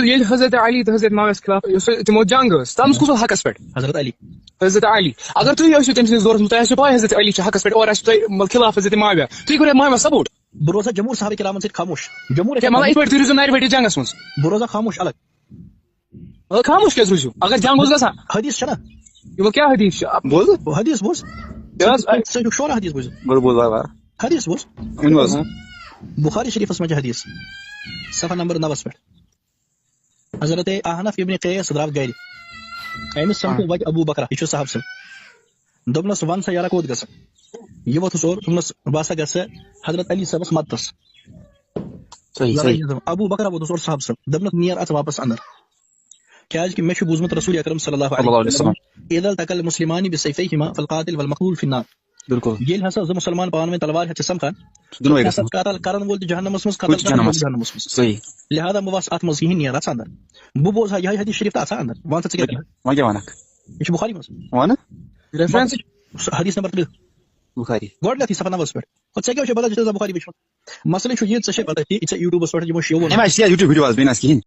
ییٚلہِ حضرت علی تہٕ حضرت معاویہ خلاف تِمو جنگ ٲس تتھ منٛز کُس اوس حقس پٮ۪ٹھ؟ حضرت علی. حضرت علی. اگر تُہۍ ٲسِو تٔمۍ سٕنٛدِس دورس منٛز تۄہہِ آسِوٕ پاے حضرت علی چھِ حقس پٮ۪ٹھ اور آسِوٕ تۄہہِ خلاف حضرت معاویہ تُہۍ کوٚرُو معاویہ سپورٹ. بہٕ روزا جمہوٗر صحابہ کرامن سۭتۍ خاموش. جمہوٗر مطلب یِتھ پٲٹھۍ تُہۍ روٗزِو نَرِ ؤٹِس جنگس منٛز. بہٕ روزا خاموش الگ. خاموش کیٛازِ روٗزِو اگر جنگ اوس گژھان؟ حدیث چھنا یِمو کیٛاہ حدیث چھِ؟ بوز حدیث بوز. ژٕ ہیٚککھ شورا حدیث بوٗزِتھ. حدیث بوز. بخاری شریفس منٛز چھِ حدیث صفحہ نمبر 9 پٮ۪ٹھ. حضرت احنف ابن قیس درٛاو گرِ. أمِس سمکھو وتہِ ابوٗ بکرا یہِ چھُ صاحب سُنٛد. دوٚپنس ون سا یارا کوٚت گژھٕ. یہِ ووٚتھُس اور دوٚپنس بہٕ ہسا گژھٕ حضرت علی صٲبس مدتس. ابوٗ بکرا ووٚتھُس اور صاحب سُنٛد دوٚپنس نیر اژ واپس اندر کیازِ کہِ مےٚ چھُ بوٗزمُت رسول اکرم صلی اللہ علیہ وسلم اذا التقى المسلمان بسيفيهما فالقاتل والمقتول في النار. ییٚلہِ ہسا زٕ مُسلمان پانہٕ ؤنۍ تلوار ہٮ۪تھ چھِ سمکھان قتل کرن وول تہِ جہنمس منٛز قتل کرن وول جہنمس منٛز. لہٰذا بہٕ وس اتھ منٛز کِہینۍ نیر اژ اندر. بہٕ بوزہا یِہے حدیث شریف تہٕ اژا اندر. ون سا ژٕ کیٛاہ کرکھ. یہِ چھُ بخاری منٛز حدیث نمبر 30 گۄڈٕنیتھٕے صفحہ 9 پٮ۪ٹھ. ژےٚ کیٛاہ چھُ پتہ ژٕ چھُکھ بخاری وٕچھمُت. مسلہٕ چھُ یہِ ژےٚ چھے پتہ ژےٚ یوٗٹیوٗبس پٮ۪ٹھ یِمو شو